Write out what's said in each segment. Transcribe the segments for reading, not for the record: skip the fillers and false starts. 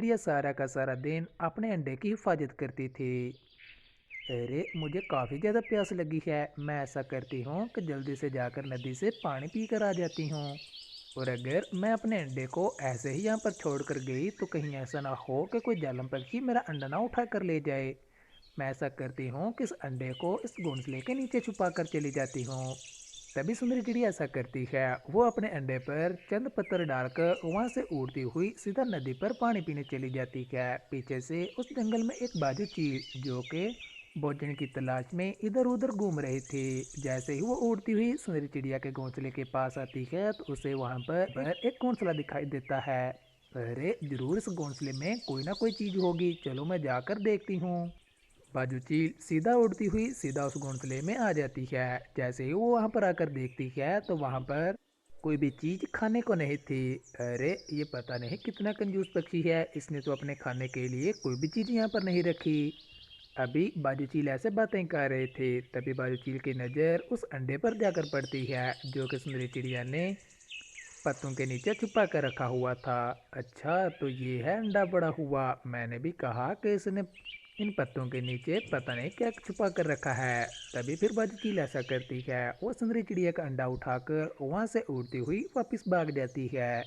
चिड़िया सारा का सारा दिन अपने अंडे की हिफाजत करती थी। अरे मुझे काफ़ी ज़्यादा प्यास लगी है। मैं ऐसा करती हूँ कि जल्दी से जाकर नदी से पानी पी कर आ जाती हूँ। और अगर मैं अपने अंडे को ऐसे ही यहाँ पर छोड़ कर गई तो कहीं ऐसा ना हो कि कोई जालम पक्षी मेरा अंडा ना उठा कर ले जाए। मैं ऐसा करती हूँ कि इस अंडे को इस घोंसले के नीचे छुपा कर चली जाती हूँ। तभी सुंदरी चिड़िया ऐसा करती है। वो अपने अंडे पर चंद पत्थर डालकर वहां से उड़ती हुई सीधा नदी पर पानी पीने चली जाती है। पीछे से उस जंगल में एक बाजू चील जो कि भोजन की तलाश में इधर उधर घूम रही थी। जैसे ही वो उड़ती हुई सुंदरी चिड़िया के घोंसले के पास आती है तो उसे वहां पर एक घोंसला दिखाई देता है। अरे जरूर इस घोंसले में कोई ना कोई चीज होगी, चलो मैं जाकर देखती हूँ। बाजू चील सीधा उड़ती हुई सीधा उस घोंसले में आ जाती है। जैसे ही वो वहां पर आकर देखती है तो वहां पर कोई भी चीज खाने को नहीं थी। अरे ये पता नहीं कितना कंजूस पक्षी है, इसने तो अपने खाने के लिए कोई भी चीज यहाँ पर नहीं रखी। अभी बाजू चील ऐसे बातें कर रहे थे तभी बाजू चील की नज़र उस अंडे पर जाकर पड़ती है जो कि सुंदरी चिड़िया ने पत्तों के नीचे छुपा कर रखा हुआ था। अच्छा तो ये है अंडा पड़ा हुआ, मैंने भी कहा कि इसने इन पत्तों के नीचे पता नहीं क्या छुपा कर रखा है। तभी फिर बाजू चील ऐसा करती है, वो सुंदरी चिड़िया का अंडा उठाकर वहां से उड़ती हुई वापस भाग जाती है।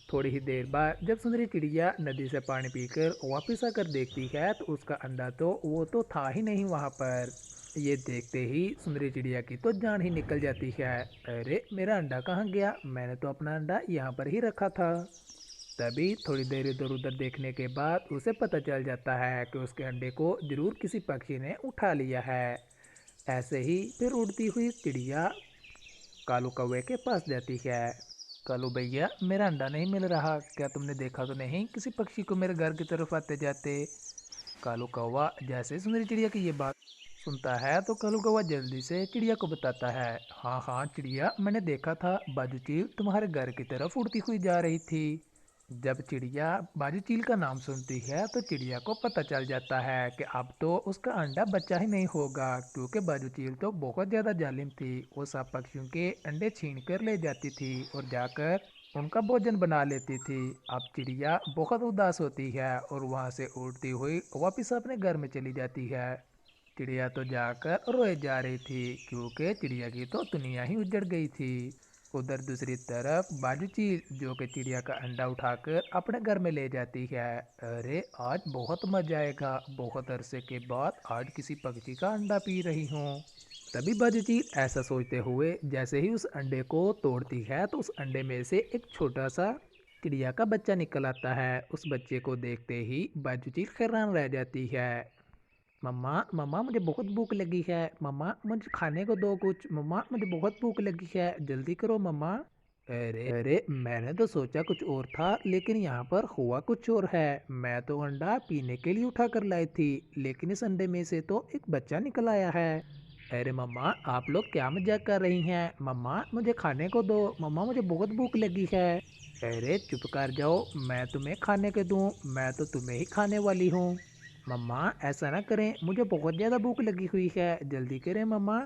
थोड़ी ही देर बाद जब सुंदरी चिड़िया नदी से पानी पीकर वापस आकर देखती है तो उसका अंडा तो वो तो था ही नहीं वहां पर। ये देखते ही सुंदरी चिड़िया की तो जान ही निकल जाती है। अरे मेरा अंडा कहाँ गया, मैंने तो अपना अंडा यहाँ पर ही रखा था। तभी थोड़ी देर इधर उधर देखने के बाद उसे पता चल जाता है कि उसके अंडे को जरूर किसी पक्षी ने उठा लिया है। ऐसे ही फिर उड़ती हुई चिड़िया कालू कौवे के पास जाती है। कालू भैया मेरा अंडा नहीं मिल रहा, क्या तुमने देखा तो नहीं किसी पक्षी को मेरे घर की तरफ आते जाते। कालू कौवा जैसे ही सुंदरी चिड़िया की ये बात सुनता है तो कालू कौवा जल्दी से चिड़िया को बताता है। हाँ हाँ चिड़िया, मैंने देखा था बाजू चील तुम्हारे घर की तरफ उड़ती हुई जा रही थी। जब चिड़िया बाजू चील का नाम सुनती है तो चिड़िया को पता चल जाता है कि अब तो उसका अंडा बच्चा ही नहीं होगा, क्योंकि बाजू चील तो बहुत ज़्यादा जालिम थी। वो सब पक्षियों के अंडे छीन कर ले जाती थी और जाकर उनका भोजन बना लेती थी। अब चिड़िया बहुत उदास होती है और वहाँ से उड़ती हुई वापस अपने घर में चली जाती है। चिड़िया तो जाकर रोए जा रही थी क्योंकि चिड़िया की तो दुनिया ही उजड़ गई थी। उधर दूसरी तरफ बाजू चील जो कि चिड़िया का अंडा उठाकर अपने घर में ले जाती है। अरे आज बहुत मजा आएगा, बहुत अरसे के बाद आज किसी पक्षी का अंडा पी रही हूँ। तभी बाजू चील ऐसा सोचते हुए जैसे ही उस अंडे को तोड़ती है तो उस अंडे में से एक छोटा सा चिड़िया का बच्चा निकल आता है। उस बच्चे को देखते ही बाजू चील हैरान रह जाती है। मम्मा मम्मा मुझे बहुत भूख लगी है, मम्मा मुझे खाने को दो कुछ, मम्मा मुझे बहुत भूख लगी है, जल्दी करो मम्मा। अरे मैंने तो सोचा कुछ और था लेकिन यहाँ पर हुआ कुछ और है। मैं तो अंडा पीने के लिए उठा कर लाई थी लेकिन इस अंडे में से तो एक बच्चा निकल आया है। अरे मम्मा आप लोग क्या मजाक कर रही हैं, मम्मा मुझे खाने को दो, मम्मा मुझे बहुत भूख लगी है। अरे चुप कर जाओ, मैं तुम्हें खाने के दूं, मैं तो तुम्हें ही खाने वाली हूँ। मम्मा ऐसा ना करें, मुझे बहुत ज़्यादा भूख लगी हुई है, जल्दी करें मम्मा।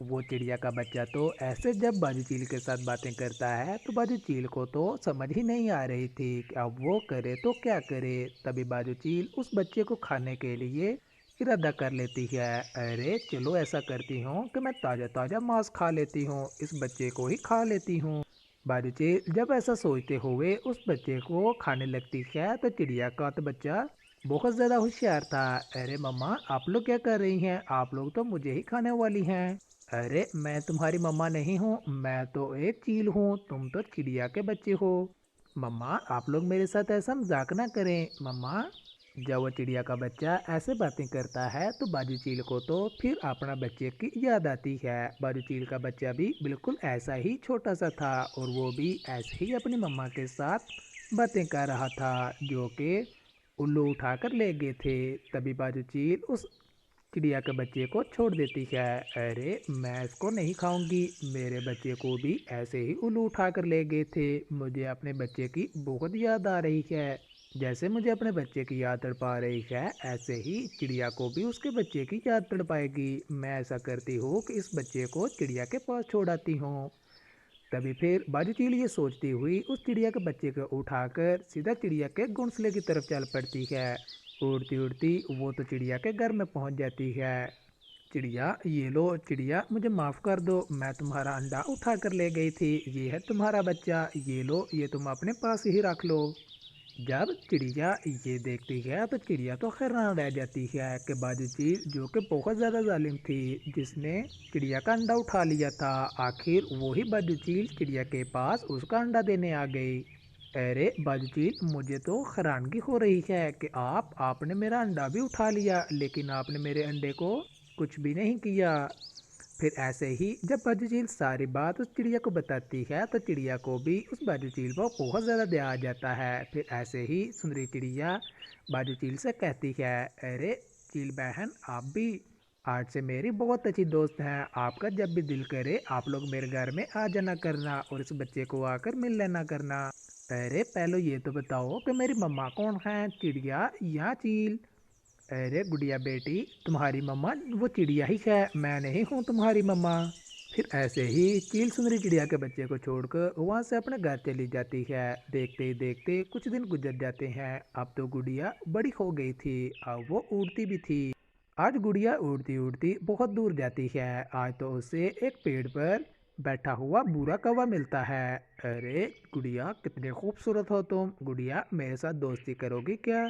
वो चिड़िया का बच्चा तो ऐसे जब बाजू चील के साथ बातें करता है तो बाजू चील को तो समझ ही नहीं आ रही थी कि अब वो करे तो क्या करे। तभी बाजू चील उस बच्चे को खाने के लिए इरादा कर लेती है। अरे चलो ऐसा करती हूँ कि मैं ताज़ा ताज़ा मांस खा लेती हूँ, इस बच्चे को ही खा लेती हूँ। बाजू चील जब ऐसा सोचते हुए उस बच्चे को खाने लगती है तो चिड़िया का तो बच्चा बहुत ज़्यादा होशियार था। अरे मम्मा आप लोग क्या कर रही हैं, आप लोग तो मुझे ही खाने वाली हैं। अरे मैं तुम्हारी मम्मा नहीं हूँ, मैं तो एक चील हूँ, तुम तो चिड़िया के बच्चे हो। मम्मा आप लोग मेरे साथ ऐसा मजाक ना करें मम्मा। जब वो चिड़िया का बच्चा ऐसे बातें करता है तो बाजू चील को तो फिर अपना बच्चे की याद आती है। बाजू चील का बच्चा भी बिल्कुल ऐसा ही छोटा सा था और वो भी ऐसे ही अपनी मम्मा के साथ बातें कर रहा था जो कि उल्लू उठाकर ले गए थे। तभी बाजू चील उस चिड़िया के बच्चे को छोड़ देती है। अरे मैं इसको नहीं खाऊंगी, मेरे बच्चे को भी ऐसे ही उल्लू उठाकर ले गए थे, मुझे अपने बच्चे की बहुत याद आ रही है। जैसे मुझे अपने बच्चे की याद तड़पा रही है ऐसे ही चिड़िया को भी उसके बच्चे की याद तड़पाएगी। मैं ऐसा करती हूँ कि इस बच्चे को चिड़िया के पास छोड़ आती हूँ। तभी फिर बाजू चील ये सोचती हुई उस चिड़िया के बच्चे को उठाकर सीधा चिड़िया के घोंसले की तरफ चल पड़ती है। उड़ती उड़ती वो तो चिड़िया के घर में पहुंच जाती है। चिड़िया, ये लो चिड़िया, मुझे माफ़ कर दो, मैं तुम्हारा अंडा उठा कर ले गई थी। ये है तुम्हारा बच्चा, ये लो, ये तुम अपने पास ही रख लो। जब चिड़िया ये देखती है तो चिड़िया तो हैरान रह जाती है कि बाजू चील जो कि बहुत ज़्यादा जालिम थी, जिसने चिड़िया का अंडा उठा लिया था, आखिर वही बाजू चील चिड़िया के पास उसका अंडा देने आ गई। अरे बाजू चील, मुझे तो हैरानगी हो रही है कि आपने मेरा अंडा भी उठा लिया, लेकिन आपने मेरे अंडे को कुछ भी नहीं किया। फिर ऐसे ही जब बाजू चील सारी बात उस चिड़िया को बताती है तो चिड़िया को भी उस बाजू चील पर बहुत ज़्यादा दया आ जाता है। फिर ऐसे ही सुंदरी चिड़िया बाजू चील से कहती है, अरे चील बहन, आप भी आज से मेरी बहुत अच्छी दोस्त हैं। आपका जब भी दिल करे आप लोग मेरे घर में आ जाना करना और इस बच्चे को आकर मिल लेना करना। अरे पहले ये तो बताओ कि मेरी मम्मा कौन है, चिड़िया या चील? अरे गुड़िया बेटी, तुम्हारी मम्मा वो चिड़िया ही है, मैं नहीं हूँ तुम्हारी मम्मा। फिर ऐसे ही चील सुंदरी चिड़िया के बच्चे को छोड़कर वहाँ से अपने घर चली जाती है। देखते ही देखते कुछ दिन गुजर जाते हैं। अब तो गुड़िया बड़ी हो गई थी, अब वो उड़ती भी थी। आज गुड़िया उड़ती उड़ती बहुत दूर जाती है। आज तो उसे एक पेड़ पर बैठा हुआ बूढ़ा कौवा मिलता है। अरे गुड़िया, कितने खूबसूरत हो तुम। गुड़िया, मेरे साथ दोस्ती करोगी क्या?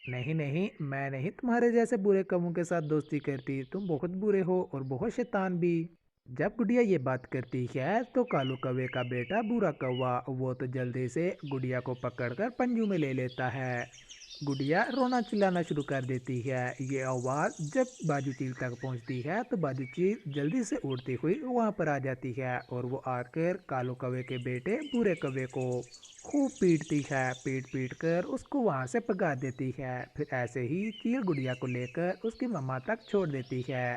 नहीं नहीं, मैं नहीं तुम्हारे जैसे बुरे कौवों के साथ दोस्ती करती, तुम बहुत बुरे हो और बहुत शैतान भी। जब गुड़िया ये बात करती है तो कालू कौवे का बेटा बुरा कौवा वो तो जल्दी से गुड़िया को पकड़कर पंजू में ले लेता है। गुड़िया रोना चिल्लाना शुरू कर देती है। ये आवाज़ जब बाजू चील तक पहुंचती है तो बाजू चील जल्दी से उड़ती हुई वहां पर आ जाती है और वो आकर कालू कौवे के बेटे बुरे कौवे को खूब पीटती है। पीट पीट कर उसको वहां से भगा देती है। फिर ऐसे ही चील गुड़िया को लेकर उसकी मम्मा तक छोड़ देती है।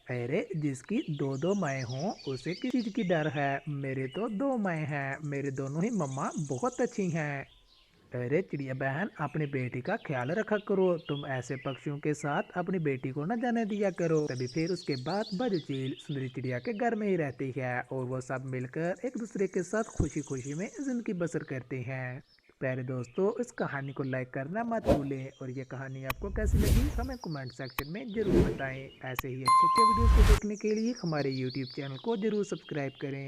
अरे जिसकी दो दो माएँ हों उसे किस चीज़ की डर है, मेरे तो दो माएँ हैं, मेरे दोनों ही मम्मा बहुत अच्छी हैं। अरे चिड़िया बहन, अपनी बेटी का ख्याल रखा करो, तुम ऐसे पक्षियों के साथ अपनी बेटी को न जाने दिया करो। तभी फिर उसके बाद बाजू चील सुंदरी चिड़िया के घर में ही रहती है और वो सब मिलकर एक दूसरे के साथ खुशी खुशी में जिंदगी बसर करते हैं। प्यारे दोस्तों, इस कहानी को लाइक करना मत भूलें और ये कहानी आपको कैसी लगी हमें कमेंट सेक्शन में ज़रूर बताएं। ऐसे ही अच्छे अच्छे वीडियोस को देखने के लिए हमारे यूट्यूब चैनल को ज़रूर सब्सक्राइब करें।